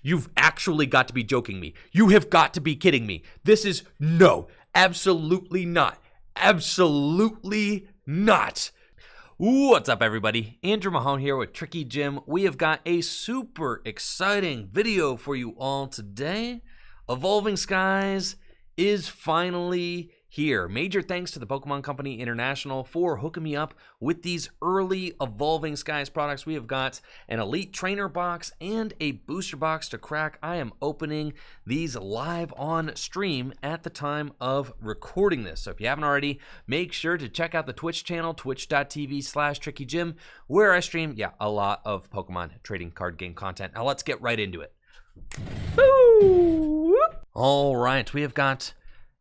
You've actually got to be joking me. You have got to be kidding me. This is no, absolutely not. Absolutely not. What's up, everybody? Andrew Mahone here with Tricky Jim. We have got a super exciting video for you all today. Evolving Skies is finally here. Major thanks to the Pokemon Company International for hooking me up with these early Evolving Skies products. We have got an Elite Trainer box and a booster box to crack. I am opening these live on stream at the time of recording this. So if you haven't already, make sure to check out the Twitch channel, twitch.tv/TrickyJim, where I stream, a lot of Pokemon trading card game content. Now let's get right into it. Woo! All right, we have got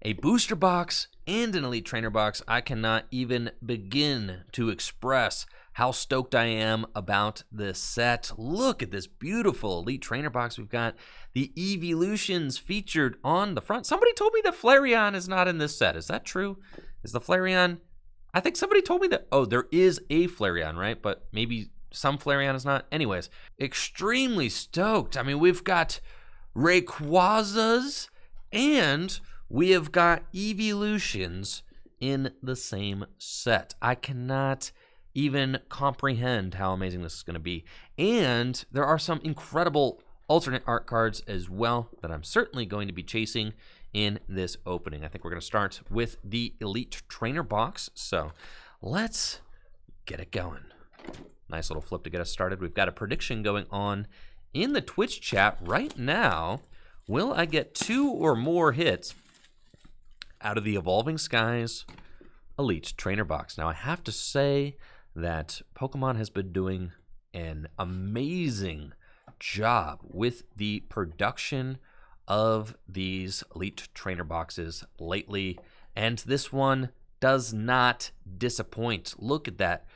a booster box and an Elite Trainer box. I cannot even begin to express how stoked I am about this set. Look at this beautiful Elite Trainer box. We've got the Evolutions featured on the front. Somebody told me that Flareon is not in this set. Is that true? Is the Flareon? I think somebody told me that. Oh, there is a Flareon, right? But maybe some Flareon is not. Anyways, extremely stoked. I mean, we've got Rayquazas and we have got Evolutions in the same set. I cannot even comprehend how amazing this is going to be. And there are some incredible alternate art cards as well that I'm certainly going to be chasing in this opening. I think we're going to start with the Elite Trainer box. So let's get it going. Nice little flip to get us started. We've got a prediction going on in the Twitch chat right now. Will I get 2 or more hits out of the Evolving Skies Elite Trainer box? Now, I have to say that Pokemon has been doing an amazing job with the production of these Elite Trainer boxes lately, and this one does not disappoint. Look at that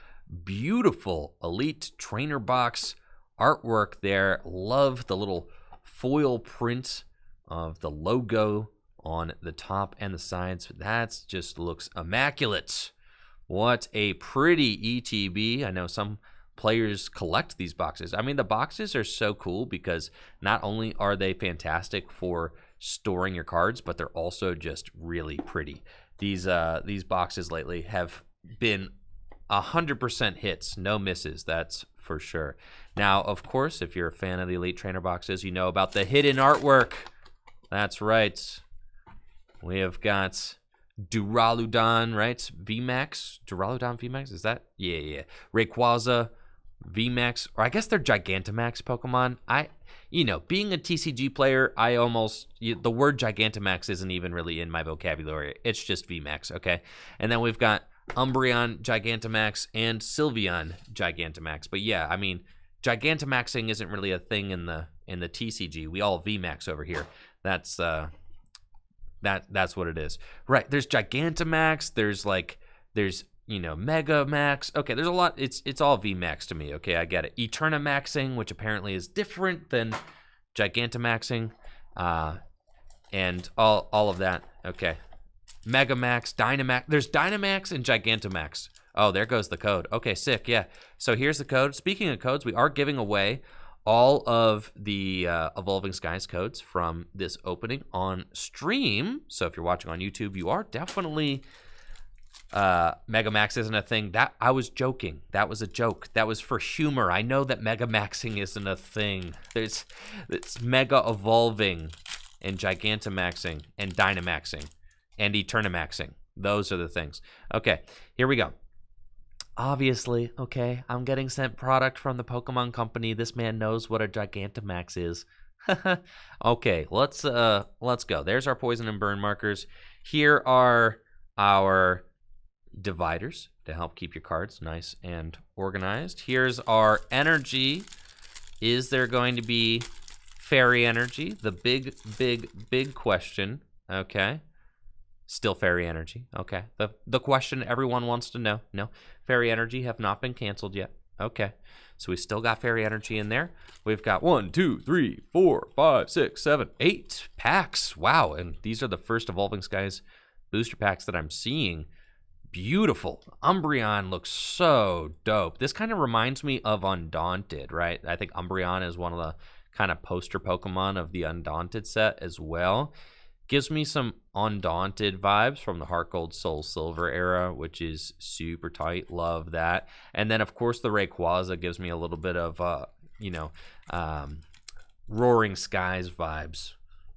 beautiful Elite Trainer box artwork there. Love the little foil print of the logo on the top and the sides. That just looks immaculate. What a pretty ETB. I know some players collect these boxes. I mean, the boxes are so cool because not only are they fantastic for storing your cards, but they're also just really pretty. These boxes lately have been 100% hits, no misses, that's for sure. Now, of course, if you're a fan of the Elite Trainer boxes, you know about the hidden artwork. That's right. We have got Duraludon, right? VMAX? Duraludon VMAX? Is that? Yeah. Rayquaza VMAX. Or I guess they're Gigantamax Pokemon. Being a TCG player, the word Gigantamax isn't even really in my vocabulary. It's just VMAX, okay? And then we've got Umbreon Gigantamax and Sylveon Gigantamax. But yeah, I mean, Gigantamaxing isn't really a thing in the TCG. We all VMAX over here. That's what it is. Right, there's Gigantamax, there's Mega Max. Okay, there's a lot. It's all VMAX to me. Okay, I get it. Eternamaxing, which apparently is different than Gigantamaxing, and all of that. Okay. Mega Max, Dynamax. There's Dynamax and Gigantamax. Oh, there goes the code. Okay, sick, yeah. So here's the code. Speaking of codes, we are giving away all of the Evolving Skies codes from this opening on stream. So if you're watching on YouTube, you are definitely... Mega Max isn't a thing. That I was joking. That was a joke. That was for humor. I know that Mega Maxing isn't a thing. It's Mega Evolving and Gigantamaxing and Dynamaxing and Eternamaxing. Those are the things. Okay, here we go. Obviously, okay, I'm getting sent product from the Pokemon Company. This man knows what a Gigantamax is. Okay, let's go. There's our poison and burn markers. Here are our dividers to help keep your cards nice and organized. Here's our energy. Is there going to be fairy energy? The big question. Okay. Still fairy energy. Okay. The question everyone wants to know. No. Fairy energy have not been canceled yet. Okay. So we still got fairy energy in there. We've got 1, 2, 3, 4, 5, 6, 7, 8 packs. Wow. And these are the first Evolving Skies booster packs that I'm seeing. Beautiful. Umbreon looks so dope. This kind of reminds me of Undaunted, right? I think Umbreon is one of the kind of poster Pokemon of the Undaunted set as well. Gives me some Undaunted vibes from the Heart Gold Soul Silver era, which is super tight. Love that. And then, of course, the Rayquaza gives me a little bit of, Roaring Skies vibes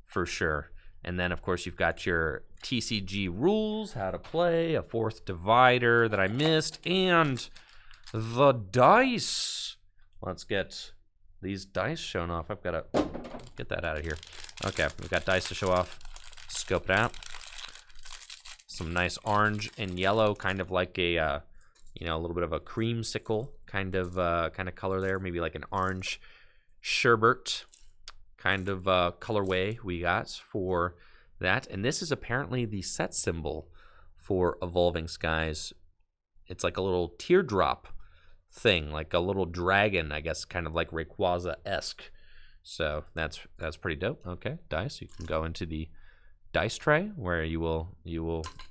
for sure. And then, of course, you've got your TCG rules, how to play, a 4th divider that I missed, and the dice. Let's get these dice shown off. I've got to get that out of here. Okay, we've got dice to show off. Scope it out. Some nice orange and yellow, kind of like a, a little bit of a creamsicle kind of color there. Maybe like an orange sherbet kind of colorway we got for that. And this is apparently the set symbol for Evolving Skies. It's like a little teardrop thing, like a little dragon, I guess, kind of like Rayquaza-esque. So that's pretty dope. Okay, dice. You can go into the dice tray where you will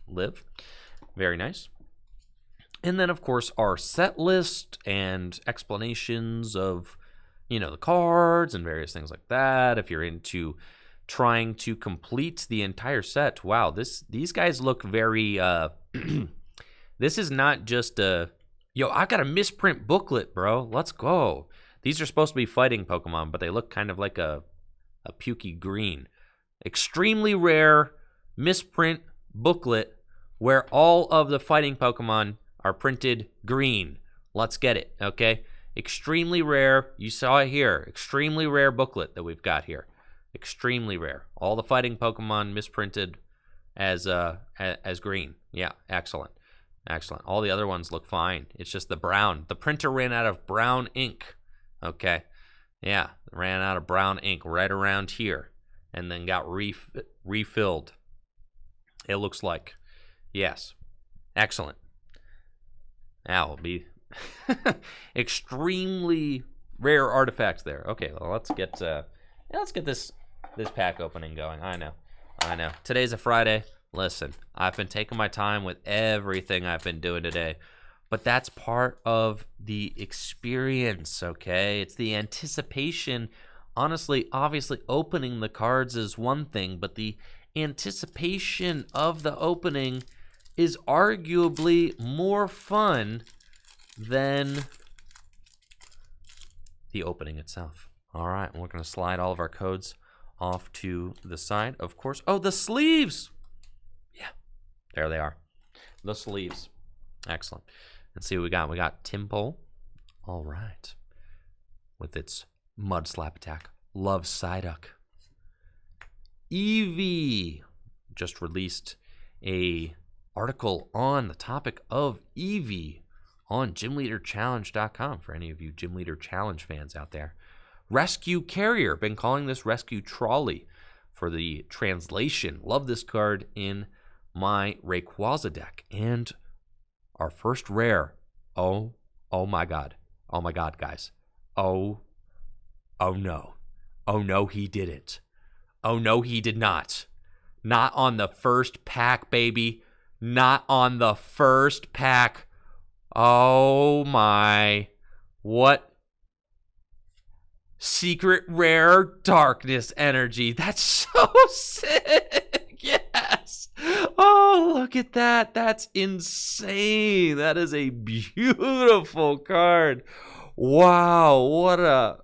live. Very nice. And then, of course, our set list and explanations of, the cards and various things like that. If you're into trying to complete the entire set, wow, these guys look very, this is not just a, I got a misprint booklet, bro. Let's go. These are supposed to be fighting Pokemon, but they look kind of like a pukey green. Extremely rare misprint booklet where all of the fighting Pokemon are printed green. Let's get it, okay? Extremely rare. You saw it here. Extremely rare booklet that we've got here. Extremely rare. All the fighting Pokemon misprinted as green. Yeah, excellent. Excellent. All the other ones look fine. It's just the brown. The printer ran out of brown ink. Okay. Yeah, ran out of brown ink right around here. And then got refilled. It looks like. Yes. Excellent. That will be extremely rare artifacts there. Okay, well, let's get this pack opening going. I know. Today's a Friday. Listen, I've been taking my time with everything I've been doing today. But that's part of the experience, okay? It's the anticipation. Honestly, obviously, opening the cards is one thing, but the anticipation of the opening is arguably more fun than the opening itself. All right, we're going to slide all of our codes off to the side, of course. Oh, the sleeves! Yeah, there they are. The sleeves. Excellent. Let's see what we got. We got Timple. All right. With its Mud Slap attack. Love Psyduck. Eevee just released a article on the topic of Eevee on gymleaderchallenge.com for any of you Gym Leader Challenge fans out there. Rescue Carrier. Been calling this Rescue Trolley for the translation. Love this card in my Rayquaza deck. And our first rare. Oh my God. Oh my God, guys. Oh no. Oh no, he didn't. Oh no, he did not. Not on the first pack, baby. Not on the first pack. Oh my. What? Secret rare darkness energy. That's so sick. Yes. Oh, look at that. That's insane. That is a beautiful card. Wow. What a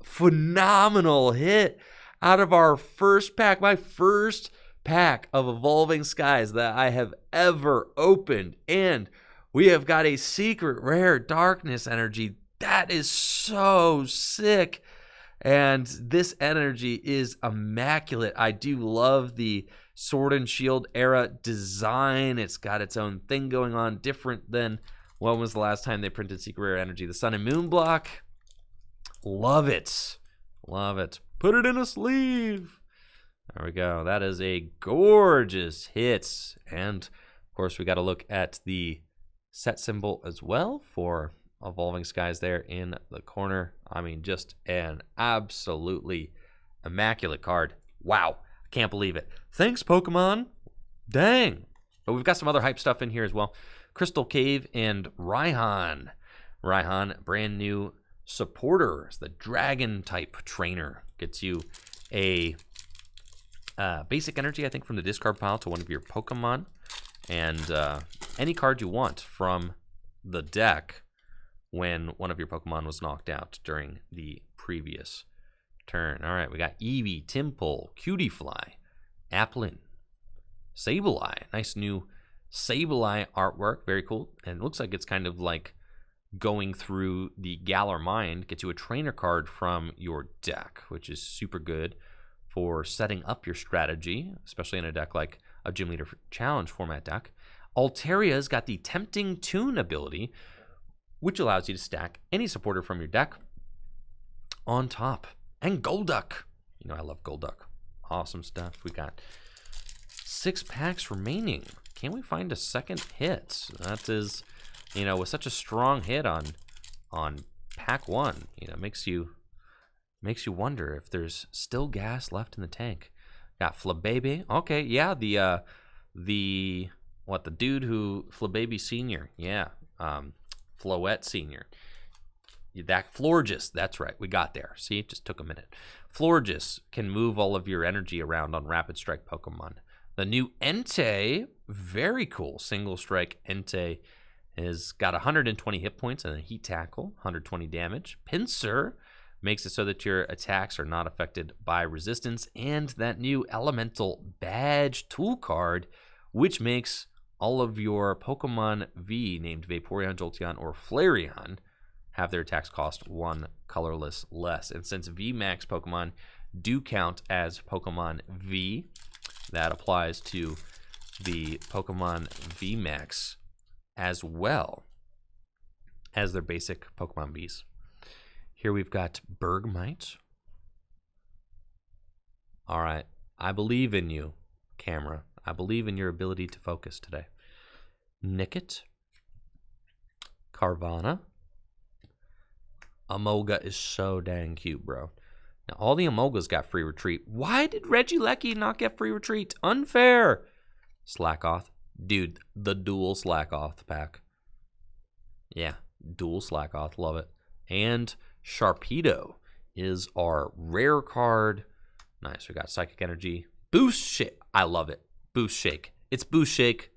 phenomenal hit out of our first pack. My first pack of Evolving Skies that I have ever opened. And we have got a secret rare darkness energy. That is so sick. And this energy is immaculate. I do love the Sword and Shield era design. It's got its own thing going on, different than when was the last time they printed secret rare energy. The Sun and Moon block. Love it. Love it. Put it in a sleeve. There we go. That is a gorgeous hit. And, of course, we got to look at the set symbol as well for Evolving Skies there in the corner. I mean, just an absolutely immaculate card. Wow. I can't believe it. Thanks, Pokemon. Dang. But we've got some other hype stuff in here as well. Crystal Cave and Raihan. Raihan, brand new supporter. It's the dragon type trainer. Gets you a basic energy, I think, from the discard pile to one of your Pokemon. And any card you want from the deck when one of your Pokemon was knocked out during the previous turn. All right, we got Eevee, Timple, Cutiefly, Applin, Sableye. Nice new Sableye artwork. Very cool. And it looks like it's kind of like going through the Galar Mind. Gets you a trainer card from your deck, which is super good for setting up your strategy, especially in a deck like a Gym Leader Challenge format deck. Altaria's got the Tempting Tune ability, which allows you to stack any supporter from your deck on top. And Golduck. You know I love Golduck. Awesome stuff. We got 6 packs remaining. Can we find a second hit? That is, you know, with such a strong hit on pack 1, you know, makes you wonder if there's still gas left in the tank. Got Flababy. Okay, yeah, the dude who Flababy Senior. Yeah, Floette Senior. That Florges, that's right, we got there. See, it just took a minute. Florges can move all of your energy around on Rapid Strike Pokemon. The new Entei, very cool. Single Strike Entei has got 120 hit points and a Heat Tackle, 120 damage. Pinsir makes it so that your attacks are not affected by resistance. And that new Elemental Badge tool card, which makes all of your Pokemon V named Vaporeon, Jolteon, or Flareon have their attacks cost 1 colorless less. And since VMAX Pokemon do count as Pokemon V, that applies to the Pokemon VMAX as well as their basic Pokemon Vs. Here we've got Bergmite. All right, I believe in you, camera. I believe in your ability to focus today. Nickit. Carvana. Amoga is so dang cute, bro. Now, all the Amogas got free retreat. Why did Regieleki not get free retreat? Unfair. Slackoth. Dude, the dual Slackoth pack. Yeah, dual Slackoth. Love it. And Sharpedo is our rare card. Nice. We got Psychic Energy. Boost Shake. I love it. Boost Shake. It's Boost Shake.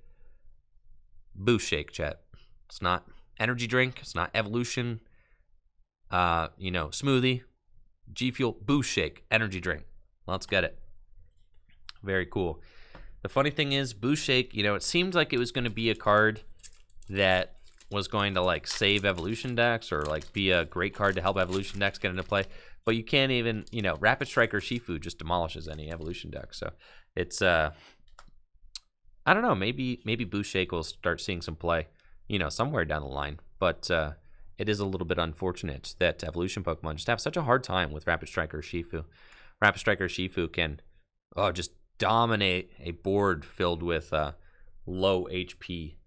Boost Shake, chat. It's not energy drink. It's not evolution. Smoothie. G Fuel. Boost Shake. Energy drink. Let's get it. Very cool. The funny thing is, Boost Shake, it seemed like it was going to be a card that was going to, like, save evolution decks or, like, be a great card to help evolution decks get into play. But you can't even, Rapid Strike or Shifu just demolishes any evolution deck. So it's, I don't know, maybe Boost Shake will start seeing some play, somewhere down the line. But it is a little bit unfortunate that evolution Pokemon just have such a hard time with Rapid Strike or Shifu. Rapid Strike or Shifu can, just dominate a board filled with low HP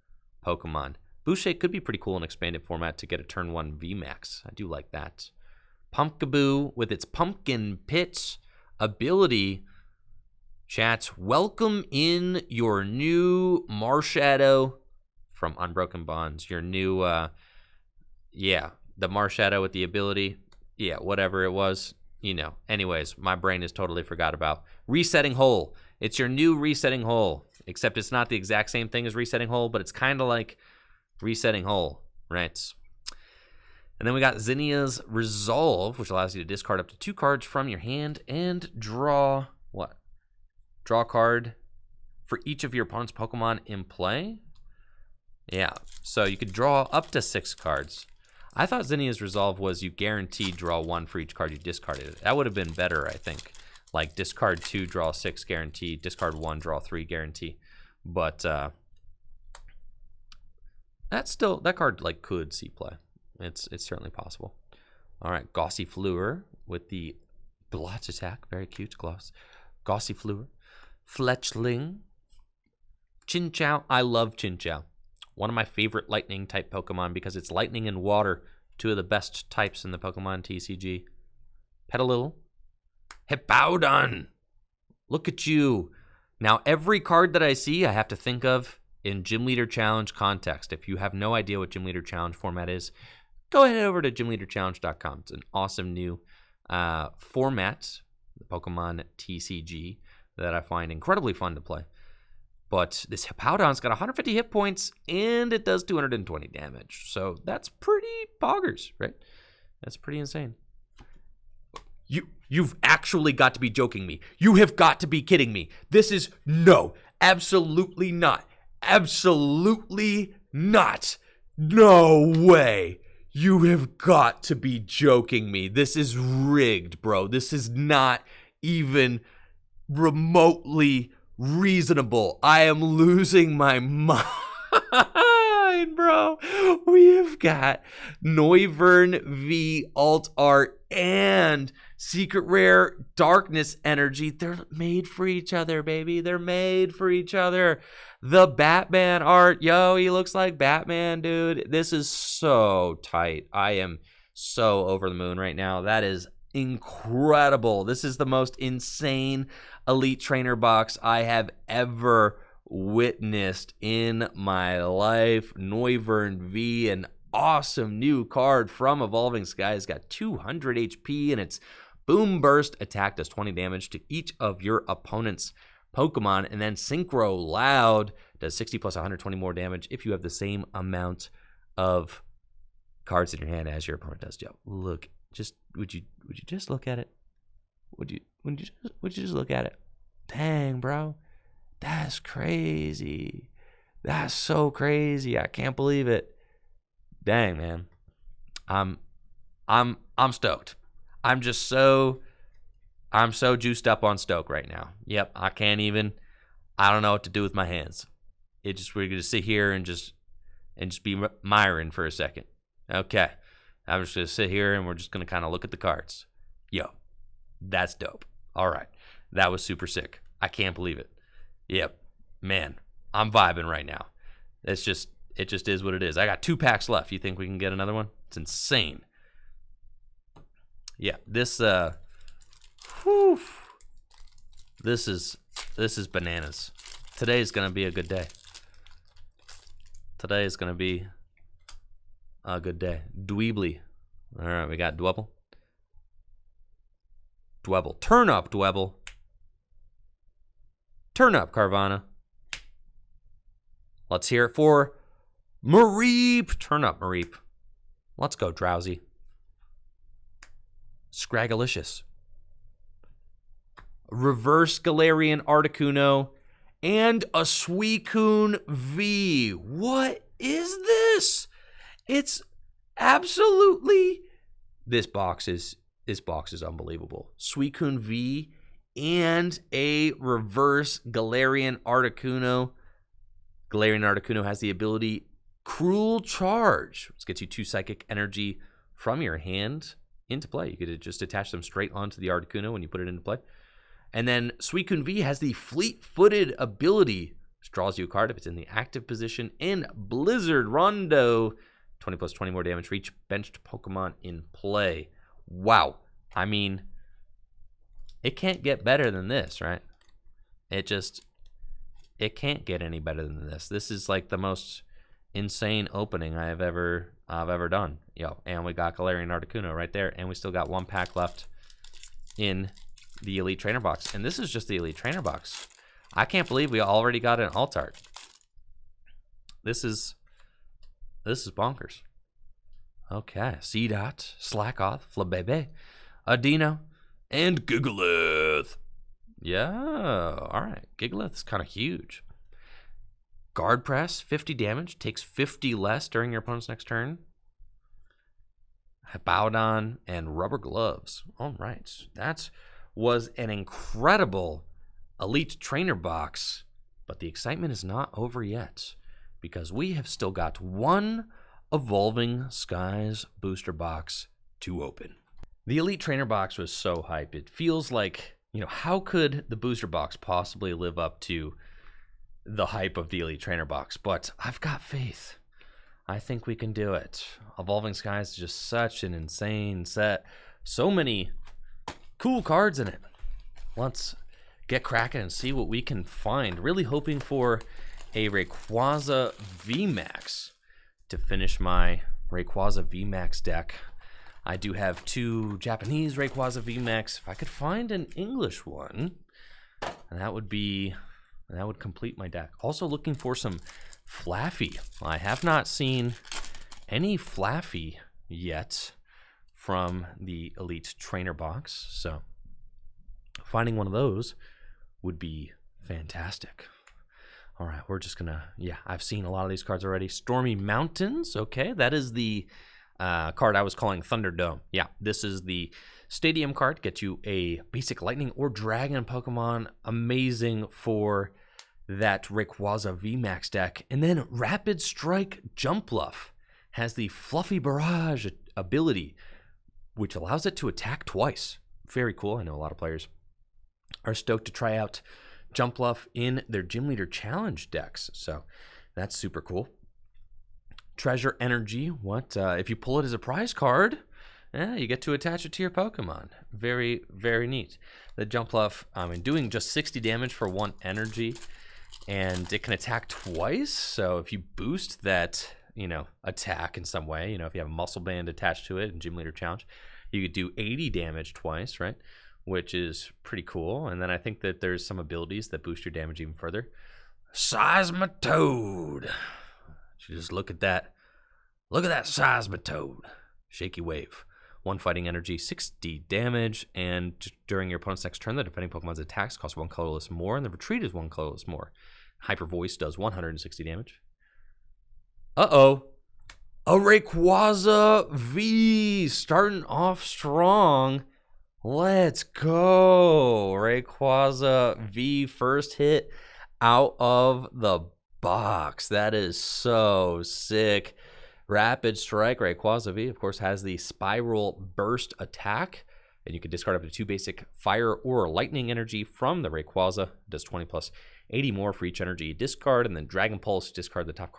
Pokemon. Boost Shake could be pretty cool in expanded format to get a turn 1 VMAX. I do like that. Pumpkaboo with its Pumpkin Pit ability. Chat, welcome in your new Marshadow from Unbroken Bonds. Your new, the Marshadow with the ability. Yeah, whatever it was. Anyways, my brain is totally forgot about. Resetting Hole. It's your new Resetting Hole, except it's not the exact same thing as Resetting Hole, but it's kind of like Resetting Hole, right? And then we got Zinnia's Resolve, which allows you to discard up to 2 cards from your hand and draw what? Draw a card for each of your opponent's Pokemon in play? Yeah, so you could draw up to 6 cards. I thought Zinnia's Resolve was you guaranteed draw 1 for each card you discarded. That would have been better, I think. Like discard 2, draw 6 guarantee, discard 1, draw 3 guarantee. But that card like could see play. It's certainly possible. All right, Gossifleur with the Blotch attack, very cute gloss. Gossifleur, Fletchling, Chinchou. I love Chinchou. One of my favorite lightning type Pokemon because it's lightning and water, 2 of the best types in the Pokemon TCG. Petalil, Hippowdon. Look at you. Now, every card that I see, I have to think of in Gym Leader Challenge context. If you have no idea what Gym Leader Challenge format is, go ahead over to gymleaderchallenge.com. It's an awesome new format, the Pokemon TCG, that I find incredibly fun to play. But this Hippowdon's got 150 hit points, and it does 220 damage. So that's pretty boggers, right? That's pretty insane. You've actually got to be joking me. You have got to be kidding me. This is, no, absolutely not. Absolutely not. No way. You have got to be joking me. This is rigged, bro. This is not even remotely reasonable. I am losing my mind, bro. We have got Noivern V Alt Art and Secret Rare Darkness Energy. They're made for each other, baby. They're made for each other. The Batman art, yo, he looks like Batman, dude. This is so tight. I am so over the moon right now. That is incredible. This is the most insane Elite Trainer box I have ever witnessed in my life. Noivern V, an awesome new card from Evolving Skies. It's got 200 HP, and its Boom Burst attack does 20 damage to each of your opponent's Pokemon, and then Synchro Loud does 60 plus 120 more damage if you have the same amount of cards in your hand as your opponent does. Yo, look, just would you just look at it? Would you just look at it? Dang, bro, that's crazy. That's so crazy. I can't believe it. Dang, man, I'm stoked. I'm so juiced up on Stoke right now. Yep, I don't know what to do with my hands. We're gonna sit here and just be Myron for a second. Okay, I'm just gonna sit here and we're just gonna kind of look at the cards. Yo, that's dope. All right, that was super sick. I can't believe it. Yep, man, I'm vibing right now. It just is what it is. I got 2 packs left. You think we can get another one? It's insane. Yeah, this is bananas. Today is gonna be a good day. Today is gonna be a good day. Dweebly. All right, we got Dwebble. Turn up, Dwebble. Turn up, Carvana. Let's hear it for Mareep. Turn up, Mareep. Let's go, Drowsy. Scraggalicious. Reverse Galarian Articuno, and a Suicune V. What is this? It's absolutely... This box is unbelievable. Suicune V and a reverse Galarian Articuno. Galarian Articuno has the ability Cruel Charge, which gets you 2 psychic energy from your hand into play. You could just attach them straight onto the Articuno when you put it into play. And then Suicune V has the Fleet-Footed ability, which draws you a card if it's in the active position in Blizzard Rondo. 20 plus 20 more damage for each benched Pokemon in play. Wow. I mean, it can't get better than this, right? It can't get any better than this. This is like the most insane opening I've ever done. Yo, and we got Galarian Articuno right there, and we still got 1 pack left in the Elite Trainer box. And this is just the Elite Trainer box. I can't believe we already got an alt art. This is bonkers. Okay, Seedot, Slackoth, Flabebe, Adino, and Gigalith. Yeah, all right. Gigalith's kind of huge. Guard Press, 50 damage, takes 50 less during your opponent's next turn. Hippowdon and Rubber Gloves. All right, that was an incredible Elite Trainer box, but the excitement is not over yet because we have still got 1 Evolving Skies booster box to open. The Elite Trainer box was so hype. It feels like, how could the booster box possibly live up to the hype of the Elite Trainer box? But I've got faith. I think we can do it. Evolving Skies is just such an insane set. So many cool cards in it. Let's get cracking and see what we can find. Really hoping for a Rayquaza VMAX to finish my Rayquaza VMAX deck. I do have 2 Japanese Rayquaza VMAX. If I could find an English one, that would complete my deck. Also looking for some Flaffy. I have not seen any Flaffy yet from the Elite Trainer box, so finding one of those would be fantastic. All right, we're just gonna, I've seen a lot of these cards already. Stormy Mountains, okay, that is the card I was calling Thunderdome. Yeah, this is the Stadium card. Gets you a basic Lightning or Dragon Pokemon. Amazing for that Rayquaza VMAX deck. And then Rapid Strike Jumpluff has the Fluffy Barrage ability, which allows it to attack twice. Very cool. I know a lot of players are stoked to try out Jumpluff in their Gym Leader Challenge decks, so that's super cool. Treasure Energy, if you pull it as a prize card, you get to attach it to your Pokemon. Very, very neat. The Jumpluff, doing just 60 damage for 1 energy, and it can attack twice, so if you boost that, attack in some way, if you have a Muscle Band attached to it in Gym Leader Challenge, you could do 80 damage twice, right? Which is pretty cool. And then I think that there's some abilities that boost your damage even further. Seismitoad. Just look at that. Look at that Seismitoad. Shaky Wave. 1 fighting energy, 60 damage. And during your opponent's next turn, the defending Pokemon's attacks cost 1 colorless more, and the retreat is 1 colorless more. Hyper Voice does 160 damage. Uh-oh. A Rayquaza V starting off strong. Let's go. Rayquaza V first hit out of the box. That is so sick. Rapid Strike Rayquaza V, of course, has the Spiral Burst attack, and you can discard up to 2 basic Fire or Lightning energy from the Rayquaza. It does 20 plus 80 more for each energy you discard, and then Dragon Pulse, discard the top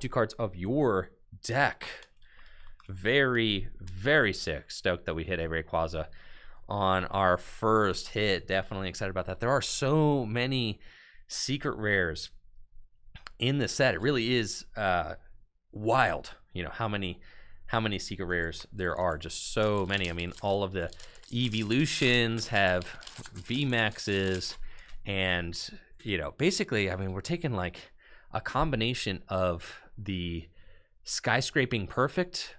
2 cards of your deck. Very, very sick. Stoked that we hit a Rayquaza on our first hit. Definitely excited about that. There are so many secret rares in this set. It really is wild, how many secret rares there are. Just so many. I mean, all of the evolutions have VMAXs, and basically, I mean, we're taking like a combination of the Skyscraping Perfect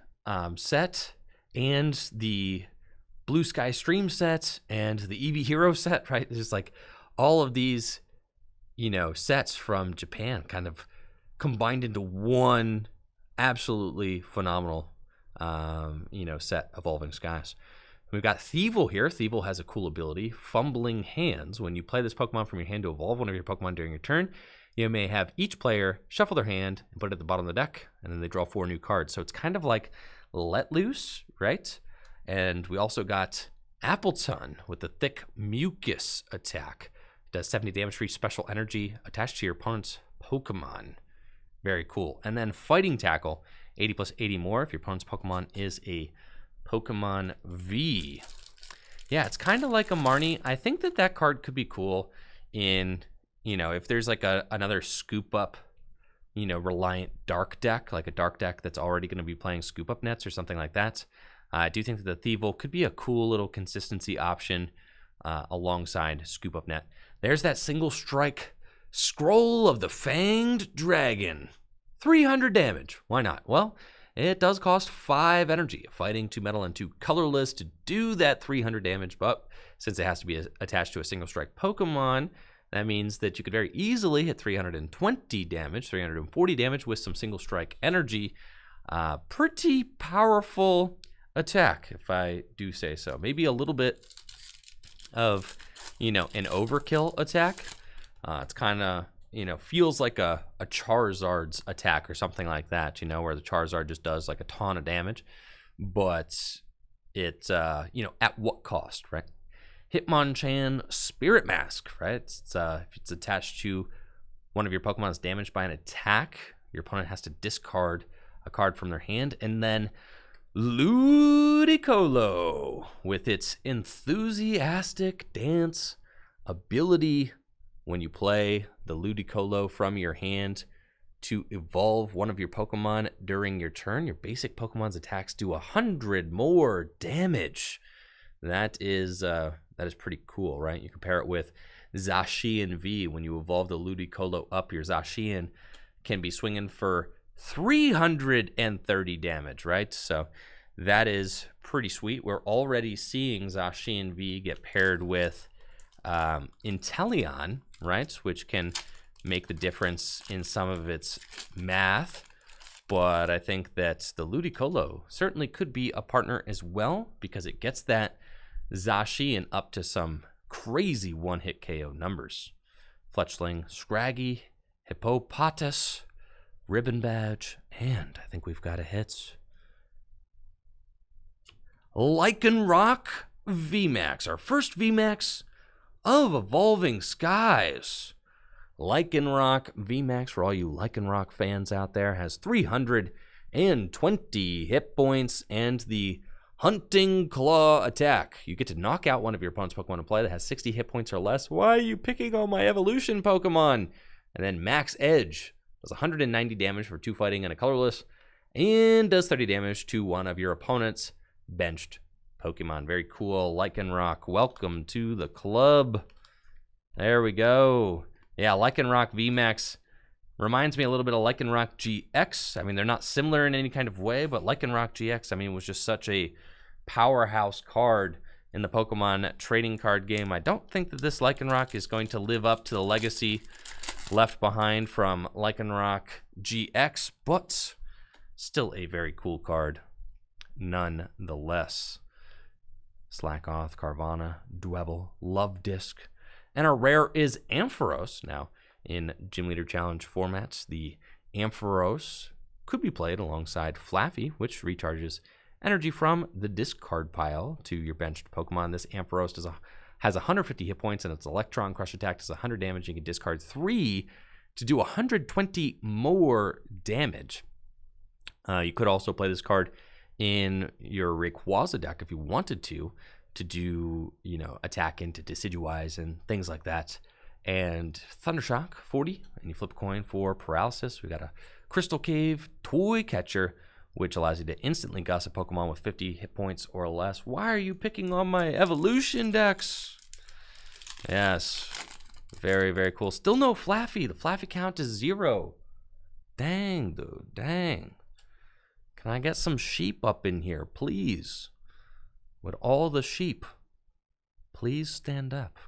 set and the Blue Sky Stream set and the Eevee Hero set, right? There's just like all of these, sets from Japan kind of combined into one absolutely phenomenal, set, Evolving Skies. We've got Thievul here. Thievul has a cool ability, Fumbling Hands. When you play this Pokemon from your hand to evolve one of your Pokemon during your turn, you may have each player shuffle their hand and put it at the bottom of the deck, and then they draw 4 new cards. So it's kind of like Let Loose, right? And we also got Appleton with the Thick Mucus attack. It does 70 damage for each special energy attached to your opponent's Pokemon. Very cool. And then Fighting Tackle, 80 plus 80 more if your opponent's Pokemon is a Pokemon V. Yeah, it's kind of like a Marnie. I think that card could be cool in, if there's like another scoop up, reliant dark deck, like a dark deck that's already going to be playing scoop up nets or something like that. I do think that the Thievul could be a cool little consistency option alongside Scoop Up Net. There's that single strike Scroll of the Fanged Dragon. 300 damage. Why not? Well, it does cost 5 energy, fighting 2 metal and 2 colorless to do that 300 damage, but since it has to be attached to a single strike Pokemon, that means that you could very easily hit 320 damage, 340 damage with some single strike energy. Pretty powerful attack, if I do say so. Maybe a little bit of, an overkill attack. It's kind of, feels like a Charizard's attack or something like that, where the Charizard just does like a ton of damage. But it's, at what cost, right? Hitmonchan Spirit Mask, right? If it's attached to one of your Pokemon is damaged by an attack, your opponent has to discard a card from their hand, and then Ludicolo with its enthusiastic dance ability. When you play the Ludicolo from your hand, to evolve one of your Pokemon during your turn, your basic Pokemon's attacks do 100 more damage. That is pretty cool, right? You compare it with Zacian V. When you evolve the Ludicolo up, your Zacian can be swinging for 330 damage, right? So that is pretty sweet. We're already seeing Zacian V get paired with Inteleon, right? Which can make the difference in some of its math. But I think that the Ludicolo certainly could be a partner as well, because it gets that Zacian up to some crazy one-hit KO numbers. Fletchling, Scraggy, Hippopotas, Ribbon Badge, and I think we've got a hit. Lycanroc VMAX, our first VMAX of Evolving Skies. Lycanroc VMAX, for all you Lycanroc fans out there, has 320 hit points and the Hunting Claw attack. You get to knock out one of your opponent's Pokemon in play that has 60 hit points or less. Why are you picking on my evolution Pokemon? And then Max Edge does 190 damage for 2 fighting and a colorless, and does 30 damage to one of your opponent's benched Pokemon. Very cool. Lycanroc, welcome to the club. There we go. Yeah, Lycanroc VMAX reminds me a little bit of Lycanroc GX. I mean, they're not similar in any kind of way, but Lycanroc GX, I mean, was just such a powerhouse card in the Pokemon trading card game. I don't think that this Lycanroc is going to live up to the legacy left behind from Lycanroc GX, but still a very cool card nonetheless. Slackoth, Carvanha, Dwebble, Love Disc, and our rare is Ampharos. Now, in Gym Leader Challenge formats, the Ampharos could be played alongside Flaffy, which recharges energy from the discard pile to your benched Pokemon. This Ampharos has 150 hit points, and its Electron Crush attack does 100 damage. You can discard 3 to do 120 more damage. You could also play this card in your Rayquaza deck if you wanted to do, you know, attack into Decidueyes and things like that. And Thundershock, 40, and you flip a coin for paralysis. We got a Crystal Cave Toy Catcher, which allows you to instantly gust a Pokemon with 50 hit points or less. Why are you picking on my evolution decks? Yes, very, very cool. Still no Flaffy. The Flaffy count is 0. Dang, dude, dang. Can I get some sheep up in here, please? Would all the sheep please stand up?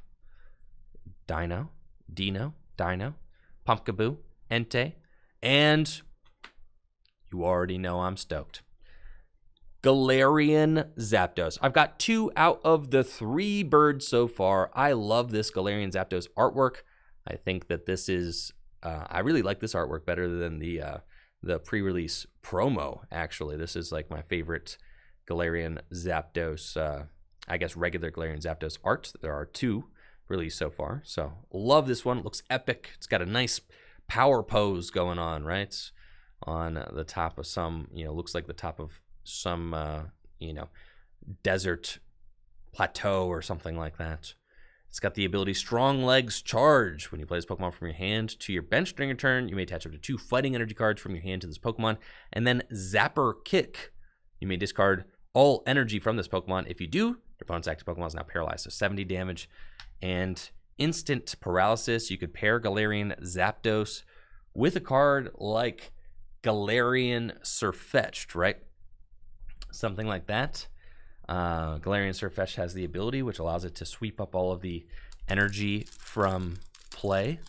Dino, Pumpkaboo, Entei, and you already know I'm stoked. Galarian Zapdos. I've got 2 out of the 3 birds so far. I love this Galarian Zapdos artwork. I think that this is, I really like this artwork better than the pre-release promo, actually. This is like my favorite Galarian Zapdos, I guess regular Galarian Zapdos art. There are 2 released so far, so love this one. It looks epic. It's got a nice power pose going on, right? On the top of some, you know, looks like the top of some, you know, desert plateau or something like that. It's got the ability Strong Legs Charge. When you play this Pokemon from your hand to your bench during your turn, you may attach up to 2 fighting energy cards from your hand to this Pokemon. And then Zapper Kick. You may discard all energy from this Pokemon. If you do, your opponent's active Pokemon is now paralyzed, so 70 damage. And instant paralysis. You could pair Galarian Zapdos with a card like Galarian Surfetched, right? Something like that. Galarian Surfetched has the ability which allows it to sweep up all of the energy from play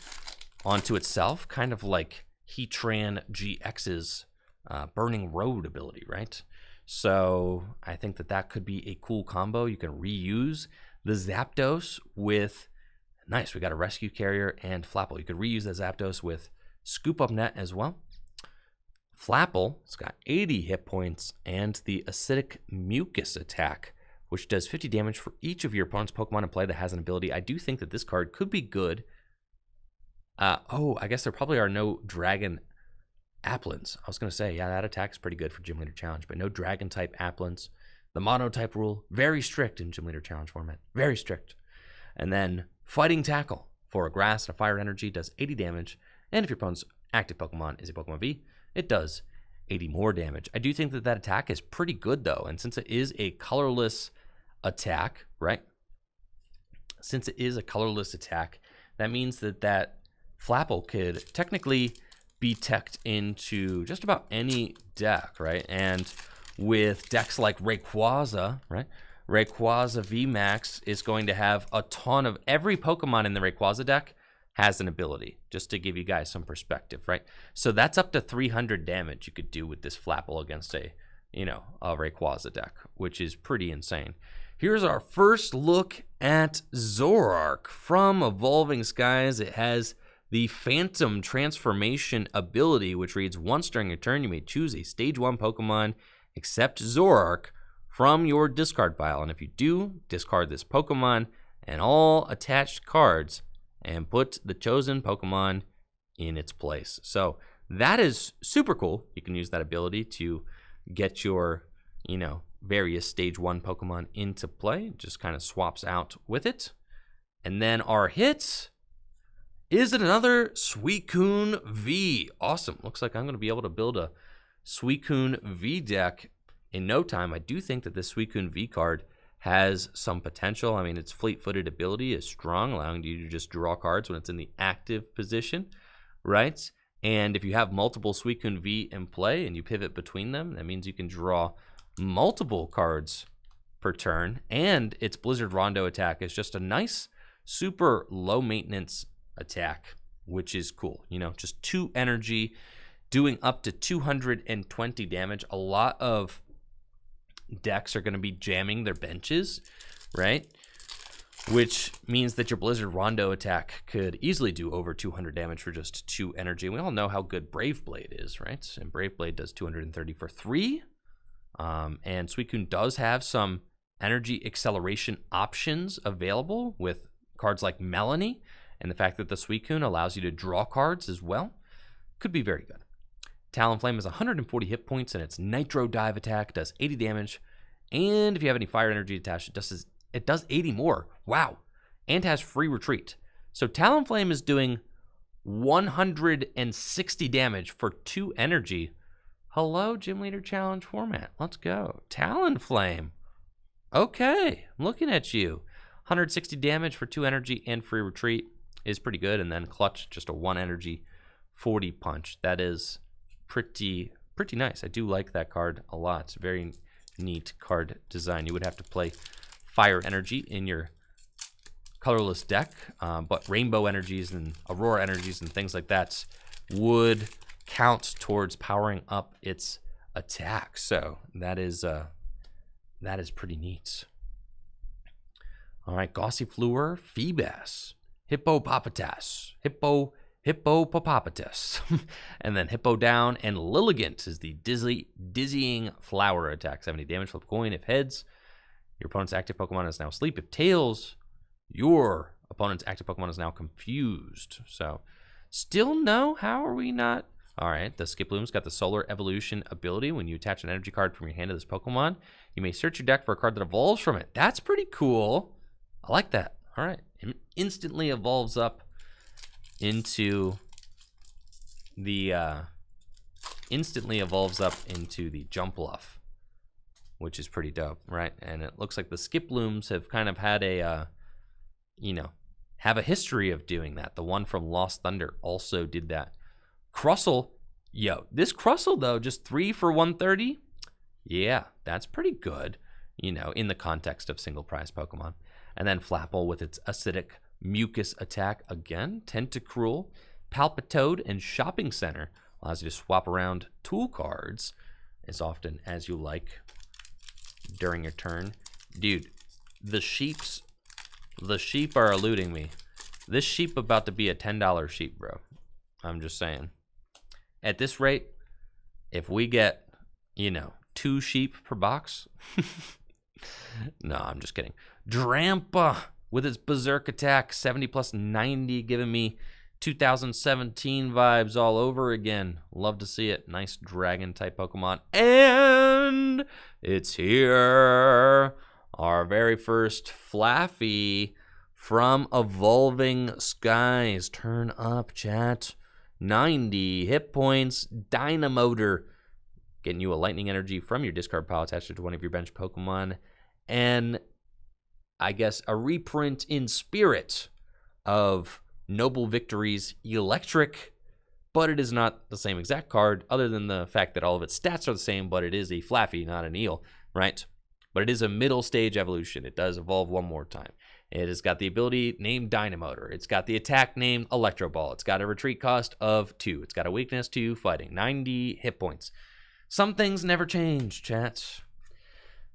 onto itself, kind of like Heatran GX's Burning Road ability, right? So I think that that could be a cool combo. You can reuse the Zapdos with, nice, we got a Rescue Carrier and Flapple. You could reuse the Zapdos with Scoop Up Net as well. Flapple, it's got 80 hit points and the Acidic Mucus attack, which does 50 damage for each of your opponent's Pokemon in play that has an ability. I do think that this card could be good. I guess there probably are no Dragon Applins. I was going to say, yeah, that attack is pretty good for Gym Leader Challenge, but no Dragon-type Applins. The Mono-type rule, very strict in Gym Leader Challenge format. Very strict. And then Fighting Tackle for a Grass and a Fire Energy does 80 damage. And if your opponent's active Pokemon is a Pokemon V, it does 80 more damage. I do think that that attack is pretty good, though. And since it is a colorless attack, right? Since it is a colorless attack, that means that that Flapple could technically be teched into just about any deck, right? And with decks like Rayquaza, right? Rayquaza VMAX is going to have a ton of... Every Pokemon in the Rayquaza deck has an ability, just to give you guys some perspective, right? So that's up to 300 damage you could do with this Flapple against a Rayquaza deck, which is pretty insane. Here's our first look at Zoroark from Evolving Skies. It has the Phantom Transformation ability, which reads, once during a turn, you may choose a Stage 1 Pokemon, except Zoroark, from your discard pile. And if you do, discard this Pokemon and all attached cards and put the chosen Pokemon in its place. So that is super cool. You can use that ability to get your, various Stage 1 Pokemon into play. It just kind of swaps out with it. And then our hit is another Suicune V. Awesome. Looks like I'm going to be able to build a Suicune V deck in no time. I do think that this Suicune V card has some potential. I mean, its fleet-footed ability is strong, allowing you to just draw cards when it's in the active position, right? And if you have multiple Suicune V in play and you pivot between them, that means you can draw multiple cards per turn. And its Blizzard Rondo attack is just a nice, super low-maintenance attack, which is cool. Just 2 energy, doing up to 220 damage. A lot of decks are going to be jamming their benches, right? Which means that your Blizzard Rondo attack could easily do over 200 damage for just 2 energy. We all know how good Brave Blade is, right? And Brave Blade does 230 for 3. And Suicune does have some energy acceleration options available with cards like Melanie, and the fact that the Suicune allows you to draw cards as well could be very good. Talonflame has 140 hit points, and its Nitro Dive attack does 80 damage. And if you have any fire energy attached, it does 80 more. Wow. And has free retreat. So Talonflame is doing 160 damage for 2 energy. Hello, Gym Leader Challenge format. Let's go. Talonflame. Okay, I'm looking at you. 160 damage for 2 energy and free retreat is pretty good. And then Clutch, just a 1 energy, 40 punch. That is pretty nice. I do like that card a lot. It's a very neat card design. You would have to play Fire Energy in your colorless deck, but Rainbow Energies and Aurora Energies and things like that would count towards powering up its attack. So that is pretty neat. All right, Gossifleur, Feebas, Hippopotamus, Hippopotamus, and then Hippo Down, and Lilligant is the dizzying flower attack. 70 damage, flip coin. If heads, your opponent's active Pokemon is now asleep. If tails, your opponent's active Pokemon is now confused. So, still no? How are we not? All right, the Skiploom's got the Solar Evolution ability. When you attach an energy card from your hand to this Pokemon, you may search your deck for a card that evolves from it. That's pretty cool. I like that. All right, it instantly evolves up into the Jumpluff, which is pretty dope, right? And it looks like the Skiplooms have kind of had a have a history of doing that. The one from Lost Thunder also did that. Crustle, this Crustle though, just 3 for 130. Yeah, that's pretty good, in the context of single prize Pokemon. And then Flapple with its acidic mucus attack again. Tentacruel, Palpitoad, and Shopping Center allows you to swap around tool cards as often as you like during your turn. Dude, the sheep are eluding me. This sheep about to be a $10 sheep, bro. I'm just saying. At this rate, if we get, 2 sheep per box. No, I'm just kidding. Drampa with its Berserk attack, 70 plus 90, giving me 2017 vibes all over again. Love to see it. Nice dragon type Pokemon. And it's here. Our very first Flaffy from Evolving Skies. Turn up, chat. 90 hit points. Dynamotor, getting you a lightning energy from your discard pile attached to one of your bench Pokemon. And I guess a reprint in spirit of Noble Victory's Electric, but it is not the same exact card, other than the fact that all of its stats are the same, but it is a Flaffy, not an eel, right? But it is a middle stage evolution. It does evolve one more time. It has got the ability named Dynamotor. It's got the attack named Electro Ball. It's got a retreat cost of 2. It's got a weakness to fighting, 90 hit points. Some things never change, chat.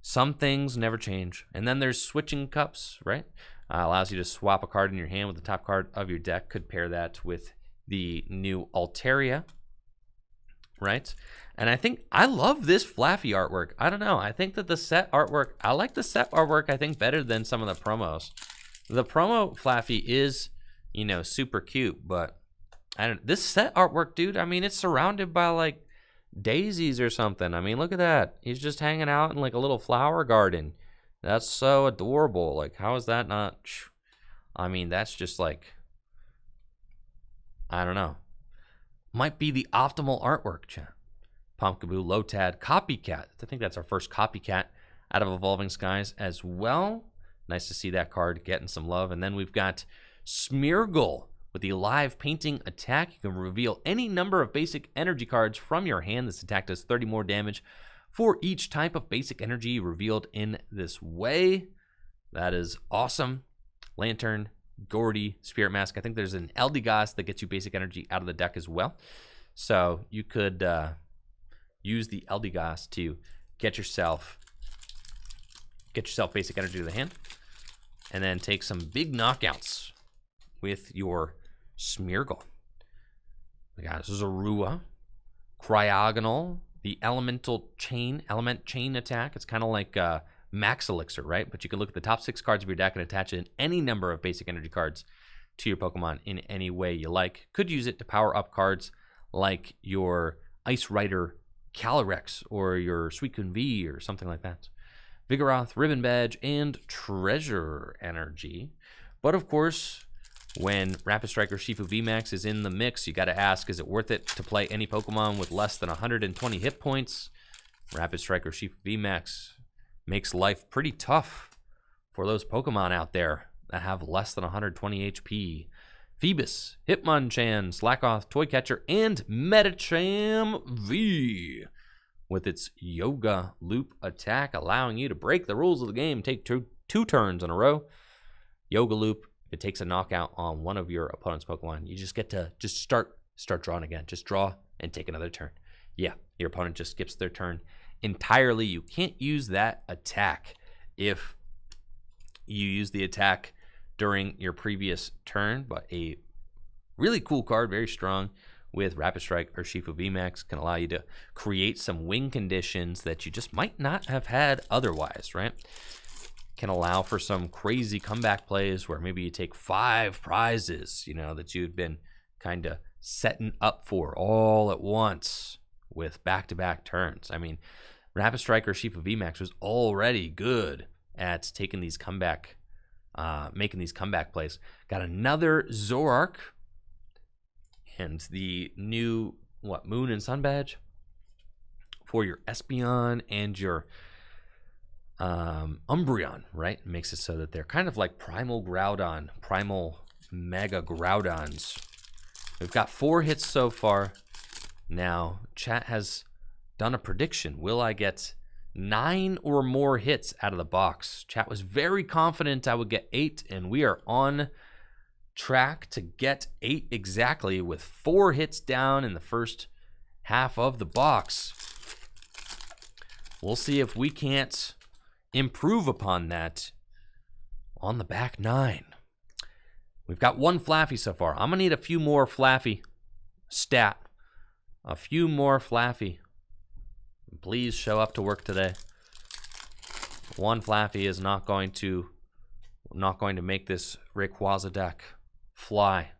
Some things never change. And then there's switching cups, right? Allows you to swap a card in your hand with the top card of your deck. Could pair that with the new Altaria, right? And I think I love this Flaffy artwork. I don't know. I think that the set artwork, I like the set artwork, I think, better than some of the promos. The promo Flaffy is, you know, super cute, but I don't. This set artwork, dude, I mean, it's surrounded by like daisies or something. I mean, look at that. He's just hanging out in like a little flower garden. That's so adorable. Like, how is that not? I mean, that's just like, I don't know. Might be the optimal artwork, chat. Pumpkaboo, Lotad, Copycat. I think that's our first Copycat out of Evolving Skies as well. Nice to see that card getting some love. And then we've got Smeargle with the live painting attack. You can reveal any number of basic energy cards from your hand. This attack does 30 more damage for each type of basic energy revealed in this way. That is awesome. Lantern, Gordy, Spirit Mask. I think there's an Eldegoss that gets you basic energy out of the deck as well. So you could use the Eldegoss to get yourself basic energy to the hand, and then take some big knockouts with your Smeargle. We got Zorua, Cryogonal, the element chain attack. It's kind of like Max Elixir, right? But you can look at the top 6 cards of your deck and attach in any number of basic energy cards to your Pokemon in any way you like. Could use it to power up cards like your Ice Rider Calyrex or your Suicune V or something like that. Vigoroth, Ribbon Badge, and Treasure Energy. But of course, when Rapid Strike or Shifu VMAX is in the mix, you got to ask, is it worth it to play any Pokemon with less than 120 hit points? Rapid Strike or Shifu VMAX makes life pretty tough for those Pokemon out there that have less than 120 HP. Phoebus, Hitmonchan, Slackoth, Toycatcher, and Medicham V with its Yoga Loop attack, allowing you to break the rules of the game, take two turns in a row. Yoga Loop, if it takes a knockout on one of your opponent's Pokemon, you just get to just start drawing again. Just draw and take another turn. Yeah, your opponent just skips their turn entirely. You can't use that attack if you use the attack during your previous turn, but a really cool card, very strong, with Rapid Strike or Shifu VMAX can allow you to create some win conditions that you just might not have had otherwise, right? Can allow for some crazy comeback plays where maybe you take 5 prizes, you know, that you'd been kind of setting up for all at once with back-to-back turns. I mean, Rapid Strike or Shifu VMAX was already good at taking these comeback making these comeback plays. Got another Zoroark and the new Moon and Sun badge for your Espeon and your Umbreon, right? Makes it so that they're kind of like Primal Groudon, Primal Mega Groudons. We've got 4 hits so far. Now, chat has done a prediction. Will I get 9 or more hits out of the box? Chat was very confident I would get 8, and we are on track to get 8 exactly, with 4 hits down in the first half of the box. We'll see if we can't improve upon that on the back 9. We've got 1 Flaffy so far. I'm gonna need a few more Flaffy stat. A few more Flaffy. Please show up to work today. 1 Flaffy is not going to make this Rayquaza deck fly.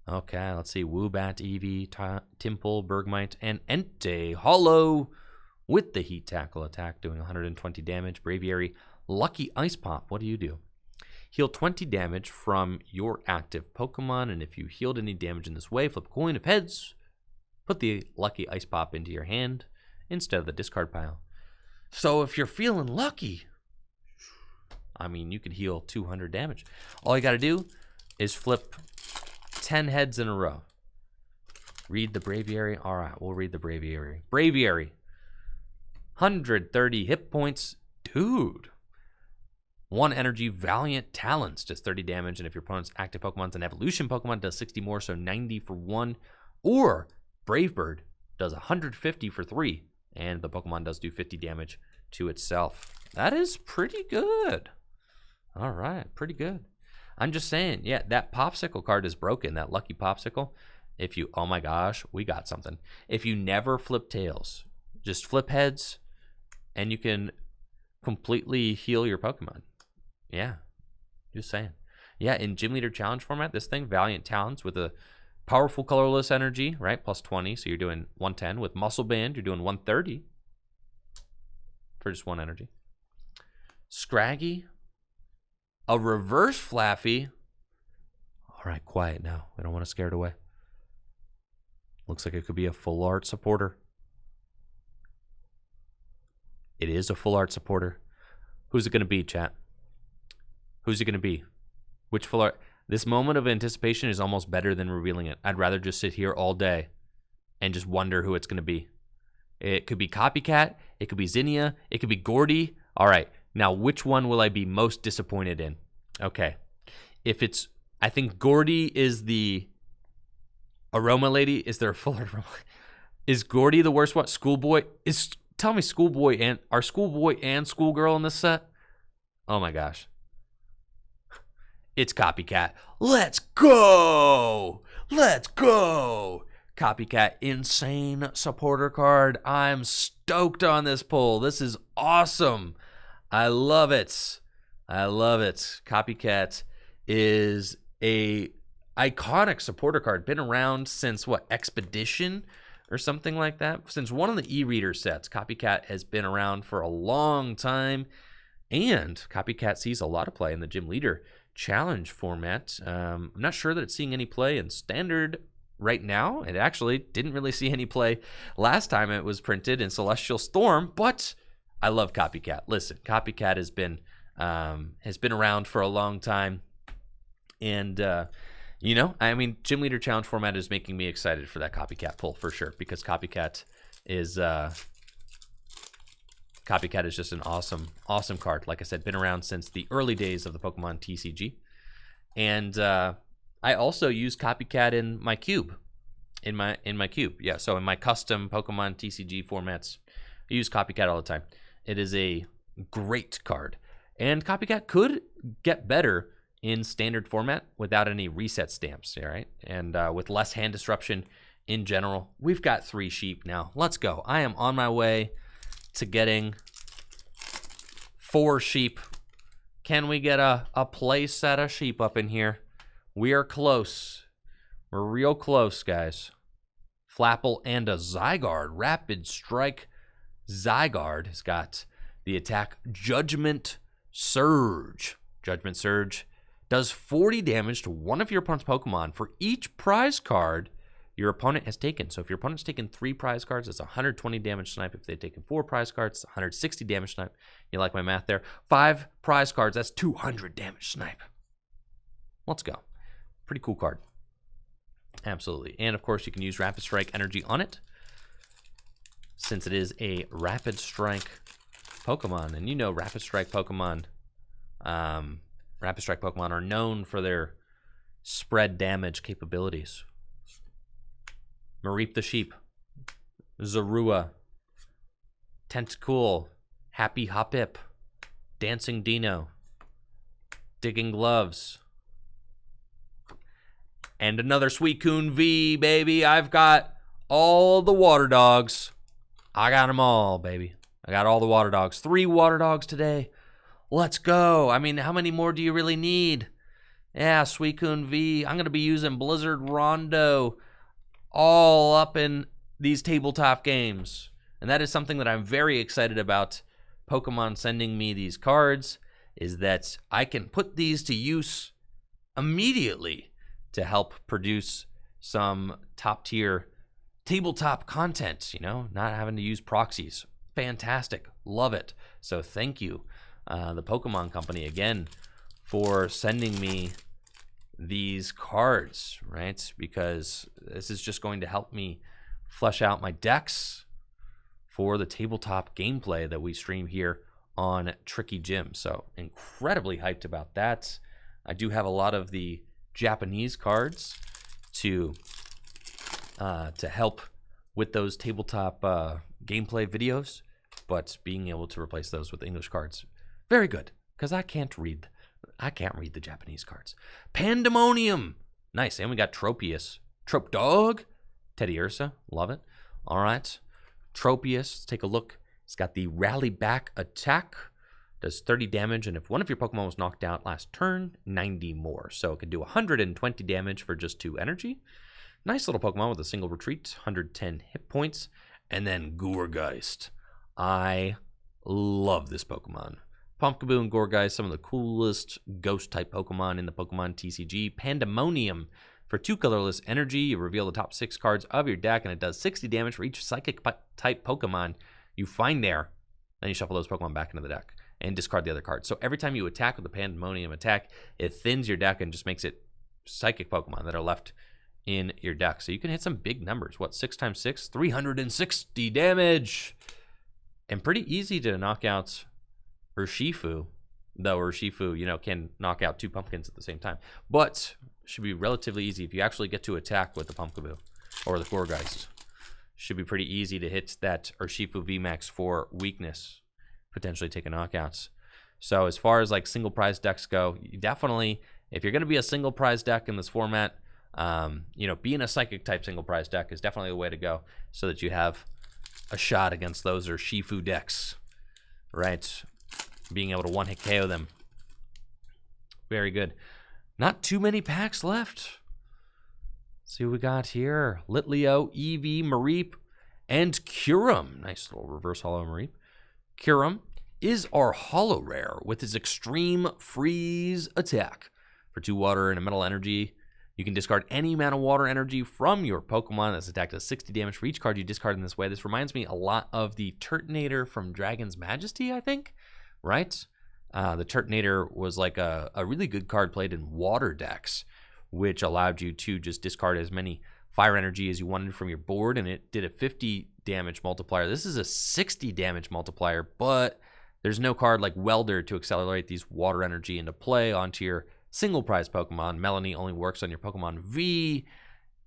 Okay, let's see. Woobat, Eevee, Timple, Bergmite, and Entei. Hollow with the Heat Tackle attack, doing 120 damage. Braviary, Lucky Ice Pop. What do you do? Heal 20 damage from your active Pokemon, and if you healed any damage in this way, flip a coin. If heads, put the lucky Ice Pop into your hand instead of the discard pile. So if you're feeling lucky, I mean, you could heal 200 damage. All you got to do is flip 10 heads in a row. Read the Braviary. All right, we'll read the Braviary. Braviary. 130 hit points. Dude. 1 energy. Valiant Talons does 30 damage. And if your opponent's active Pokemon's an evolution Pokemon, does 60 more, so 90 for 1. Or Brave Bird does 150 for 3. And the Pokemon does do 50 damage to itself. That is pretty good. All right, pretty good. I'm just saying, yeah, that Popsicle card is broken. That Lucky Popsicle. If you, oh my gosh, we got something. If you never flip tails, just flip heads, and you can completely heal your Pokemon. Yeah, just saying. Yeah, in Gym Leader Challenge format, this thing, Valiant Talons with a powerful colorless energy, right? Plus 20, so you're doing 110. With Muscle Band, you're doing 130 for just 1 energy. Scraggy, a reverse Flaffy. All right, quiet now. I don't want to scare it away. Looks like it could be a full art supporter. It is a full art supporter. Who's it going to be, chat? Who's it going to be? Which full art? This moment of anticipation is almost better than revealing it. I'd rather just sit here all day and just wonder who it's going to be. It could be Copycat. It could be Zinnia. It could be Gordy. All right. Now, which one will I be most disappointed in? Okay. If it's, I think Gordy is the Aroma Lady. Is there a full Aroma? Is Gordy the worst one? Schoolboy? Tell me Schoolboy and, are Schoolboy and Schoolgirl in this set? Oh my gosh. It's Copycat. Let's go! Let's go! Copycat, insane supporter card. I'm stoked on this pull. This is awesome. I love it. I love it. Copycat is a iconic supporter card. Been around since, what, Expedition or something like that? Since one of the e-reader sets. Copycat has been around for a long time. And Copycat sees a lot of play in the Gym Leader Challenge format. I'm not sure that it's seeing any play in Standard right now. It actually didn't really see any play last time it was printed in Celestial Storm, but I love Copycat. Listen, Copycat has been around for a long time, and you know, I mean, Gym Leader Challenge format is making me excited for that Copycat pull for sure, because Copycat is just an awesome card. Like I said, been around since the early days of the Pokemon TCG, and I also use Copycat in my cube, in my cube. Yeah, so in my custom Pokemon TCG formats, I use Copycat all the time. It is a great card, and Copycat could get better in Standard format without any reset stamps, all right? And with less hand disruption in general. We've got 3 sheep now. Let's go. I am on my way to getting 4 sheep. Can we get a play set of sheep up in here? We are close. We're real close, guys. Flapple and a Zygarde. Rapid Strike Zygarde has got the attack Judgment Surge. Judgment Surge does 40 damage to one of your opponent's Pokemon for each prize card your opponent has taken. So if your opponent's taken 3 prize cards, it's 120 damage snipe. If they've taken 4 prize cards, it's 160 damage snipe. You like my math there? 5 prize cards, that's 200 damage snipe. Let's go. Pretty cool card. Absolutely. And of course, you can use Rapid Strike energy on it, since it is a Rapid Strike Pokemon. And you know, Rapid Strike Pokemon are known for their spread damage capabilities. Mareep the Sheep, Zorua, Tentacool, Happy Hoppip, Dancing Dino, Digging Gloves, and another Suicune V, baby. I've got all the water dogs. I got them all, baby. I got all the water dogs. 3 water dogs today. Let's go. I mean, how many more do you really need? Yeah, Suicune V. I'm going to be using Blizzard Rondo all up in these tabletop games. And that is something that I'm very excited about. Pokemon sending me these cards is that I can put these to use immediately to help produce some top-tier tabletop content, not having to use proxies. Fantastic. Love it. So thank you, the Pokemon Company, again, for sending me these cards, right? Because this is just going to help me flesh out my decks for the tabletop gameplay that we stream here on Tricky Gym. So incredibly hyped about that. I do have a lot of the Japanese cards to help with those tabletop gameplay videos, but being able to replace those with English cards, very good, because I can't read the Japanese cards. Pandemonium, nice. And we got Tropius, Trope Dog, Teddy Ursa, love it. All right, Tropius, let's take a look. It's got the Rally Back attack, does 30 damage, and if one of your Pokemon was knocked out last turn, 90 more. So it can do 120 damage for just 2 energy. Nice little Pokemon with a single retreat, 110 hit points. And then Gourgeist. I love this Pokemon. Pumpkaboo and Gourgeist, some of the coolest ghost-type Pokemon in the Pokemon TCG. Pandemonium. For 2 colorless energy, you reveal the top 6 cards of your deck, and it does 60 damage for each Psychic-type Pokemon you find there. Then you shuffle those Pokemon back into the deck and discard the other cards. So every time you attack with the Pandemonium attack, it thins your deck and just makes it Psychic Pokemon that are left in your deck. So you can hit some big numbers. What, 6 times 6? 360 damage! And pretty easy to knock out Urshifu, though Urshifu, can knock out 2 pumpkins at the same time. But should be relatively easy if you actually get to attack with the Pumpkaboo or the Gourgeist. Should be pretty easy to hit that Urshifu VMAX for weakness, potentially take a knockouts. So as far as like single prize decks go, you definitely, if you're going to be a single prize deck in this format, being a Psychic type single prize deck is definitely the way to go, so that you have a shot against those Urshifu decks, right? Being able to one-hit KO them. Very good. Not too many packs left. Let's see what we got here. Litleo, Eevee, Mareep, and Kyurem. Nice little reverse holo Mareep. Kyurem is our holo rare with his extreme freeze attack. For 2 water and a metal energy, you can discard any amount of water energy from your Pokemon that's attacked as 60 damage for each card you discard in this way. This reminds me a lot of the Turtonator from Dragon's Majesty, I think, right? The Turtonator was like a really good card played in water decks, which allowed you to just discard as many fire energy as you wanted from your board, and it did a 50 damage multiplier. This is a 60 damage multiplier, but there's no card like Welder to accelerate these water energy into play onto your single prize Pokemon. Melanie only works on your Pokemon V,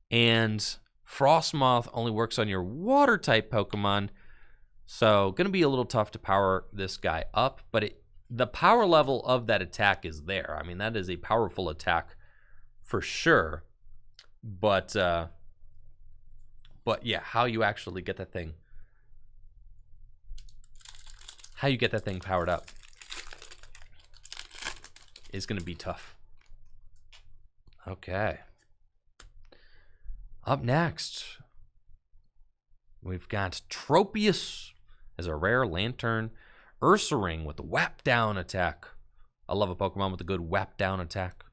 and Frostmoth only works on your water type Pokemon. So going to be a little tough to power this guy up, but the power level of that attack is there. I mean, that is a powerful attack for sure. But yeah, how you actually get that thing, powered up is going to be tough. Okay. Up next, we've got Tropius as a rare Lantern. Ursaring with the Whap Down attack. I love a Pokemon with a good Whap Down attack.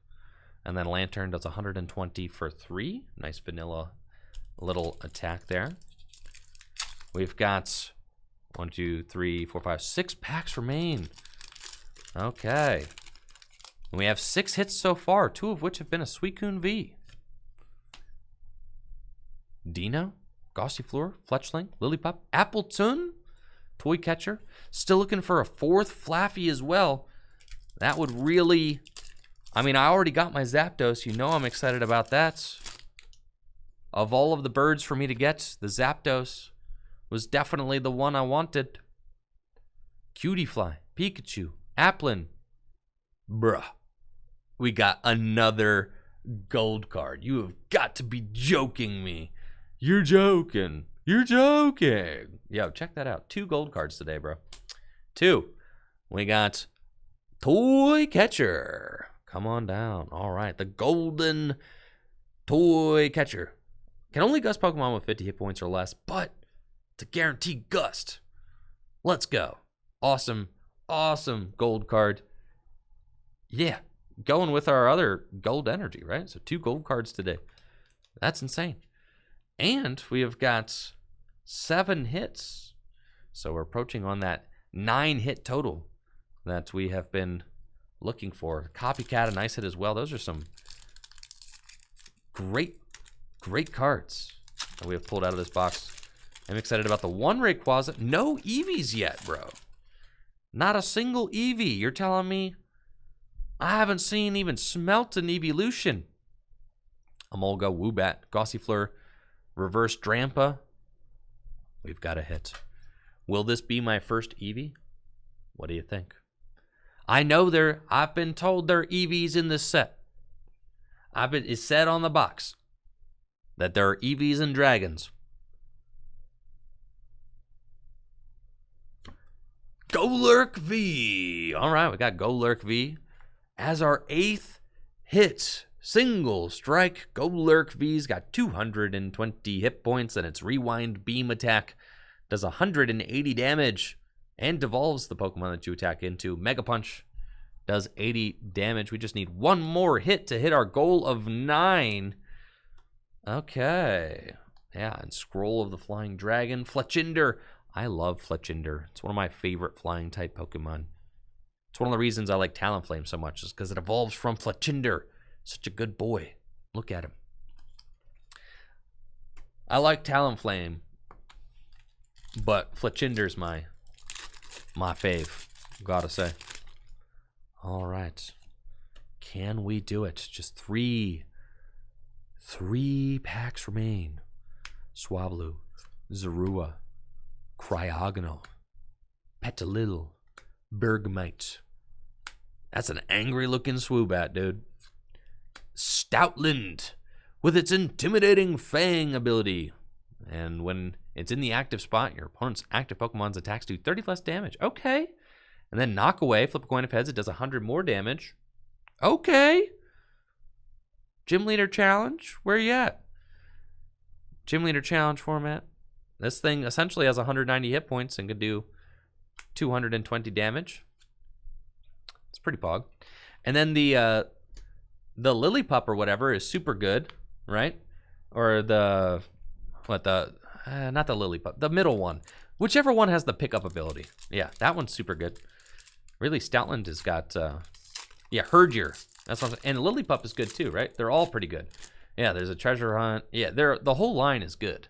And then Lantern does 120 for 3. Nice vanilla little attack there. We've got 1, 2, 3, 4, 5, 6 packs remain. Okay. And we have 6 hits so far, 2 of which have been a Suicune V. Dino, Gossifleur, Fletchling, Lillipup, Appletun, Toy Catcher. Still looking for a 4th Flaffy as well. That would really... I mean, I already got my Zapdos. You know I'm excited about that. Of all of the birds for me to get, the Zapdos was definitely the one I wanted. Cutiefly, Pikachu, Applin. Bruh. We got another gold card. You have got to be joking me. You're joking. You're joking. Yo, check that out. 2 gold cards today, bro. 2. We got Toy Catcher. Come on down. All right. The golden Toy Catcher. Can only gust Pokemon with 50 hit points or less, but it's a guaranteed gust. Let's go. Awesome, awesome gold card. Yeah, going with our other gold energy, right? So 2 gold cards today. That's insane. And we have got 7 hits. So we're approaching on that 9 hit total that we have been looking for. Copycat, a nice hit as well. Those are some great cards that we have pulled out of this box. I'm excited about the 1 Rayquaza. No Eevees yet, bro. Not a single Eevee. You're telling me I haven't seen even smelt an evolution. Emolga, Woobat, Gossifleur, Reverse Drampa. We've got a hit. Will this be my first Eevee? What do you think? I know I've been told there are Eevees in this set. It's said on the box that there are Eevees and dragons. Golurk V. All right, we got Golurk V as our 8th hit. Single strike. Golurk V's got 220 hit points, and its Rewind Beam attack does 180 damage and devolves the Pokemon that you attack into. Mega Punch does 80 damage. We just need 1 more hit to hit our goal of 9. Okay. Yeah, and Scroll of the Flying Dragon. Fletchinder. I love Fletchinder. It's one of my favorite flying type Pokemon. It's one of the reasons I like Talonflame so much, is because it evolves from Fletchinder. Such a good boy. Look at him. I like Talonflame, but Fletchinder's my fave, gotta say. All right. Can we do it? Just 3 packs remain. Swablu, Zorua, Cryogonal, Petilil, Bergmite. That's an angry-looking Swoobat, dude. Stoutland, with its intimidating Fang ability. And when it's in the active spot, your opponent's active Pokemon's attacks do 30 less damage. Okay. And then Knock Away, flip a coin of heads, it does 100 more damage. Okay. Gym Leader Challenge, where you at? Gym Leader Challenge format. This thing essentially has 190 hit points and could do 220 damage. It's pretty pog. And then the Lillipup or whatever is super good, right? Or not the Lillipup, the middle one. Whichever one has the pickup ability. Yeah, that one's super good. Really, Stoutland has got, Herdier. That's what and Lillipup is good too, right? They're all pretty good. Yeah, there's a treasure hunt. Yeah, the whole line is good.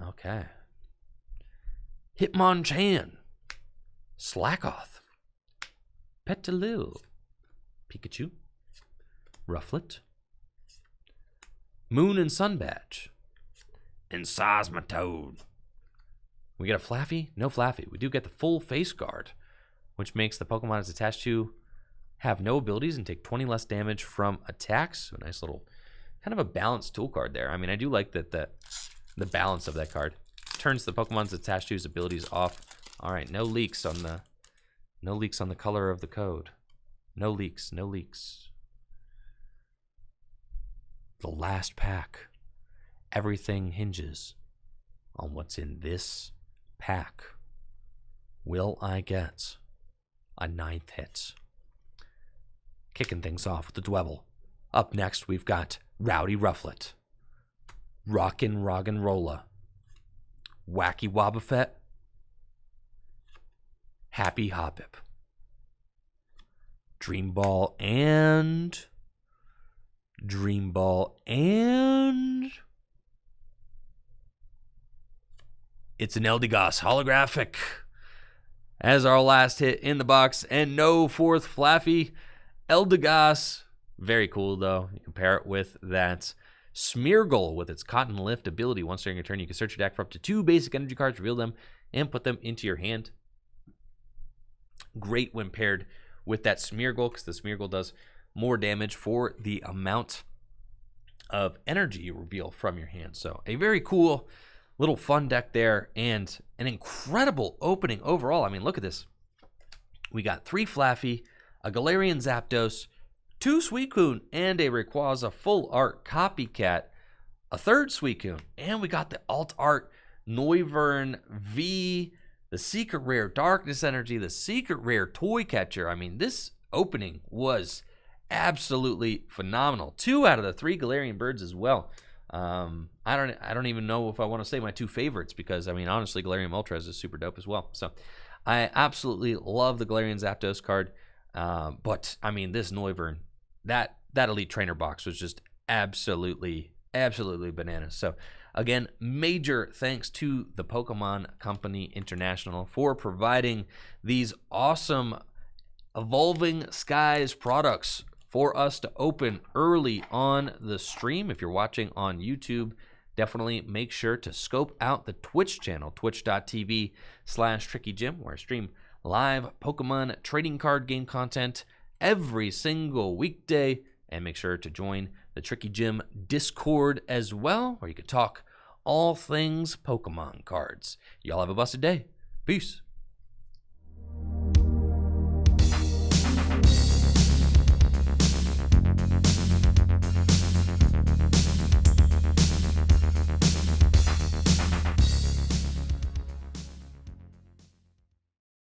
Okay. Hitmonchan. Slackoth. Petilil. Pikachu. Rufflet. Moon and Sun Badge. And Seismitoad. We get a Flaffy? No Flaffy. We do get the full face guard, which makes the Pokemon it's attached to have no abilities and take 20 less damage from attacks. So a nice little, kind of a balanced tool card there. I mean, I do like that the balance of that card. Turns the Pokemon's attached to's abilities off. All right, no leaks on the color of the code. No leaks, no leaks. The last pack. Everything hinges on what's in this pack. Will I get a 9th hit? Kicking things off with the Dwebble. Up next, we've got Rowdy Rufflet, Rockin' Roggenrola, Wacky Wobbuffet, Happy Hoppip, Dream Ball and it's an Eldegoss holographic as our last hit in the box, and no 4th Flaffy. Eldegoss, very cool though. You compare it with that Smeargle with its Cotton Lift ability. Once during your turn, you can search your deck for up to 2 basic energy cards, reveal them, and put them into your hand. Great when paired with that Smeargle, because the Smeargle does more damage for the amount of energy you reveal from your hand. So a very cool little fun deck there, and an incredible opening overall. I mean, look at this. We got 3 Flaffy, a Galarian Zapdos, 2 Suicune, and a Rayquaza full art Copycat, a 3rd Suicune, and we got the alt art Noivern V, the secret rare Darkness Energy, the secret rare Toy Catcher. I mean, this opening was absolutely phenomenal. 2 out of the 3 Galarian birds as well. I don't even know if I want to say my 2 favorites because, I mean, honestly, Galarian Moltres is super dope as well. So I absolutely love the Galarian Zapdos card. But, I mean, this Noivern, that Elite Trainer box was just absolutely bananas. So, again, major thanks to the Pokemon Company International for providing these awesome Evolving Skies products for us to open early on the stream. If you're watching on YouTube, definitely make sure to scope out the Twitch channel, twitch.tv/TrickyJim, where I stream live Pokemon trading card game content every single weekday. And make sure to join the Tricky Jim Discord as well, where you can talk all things Pokemon cards. Y'all have a busted day. Peace.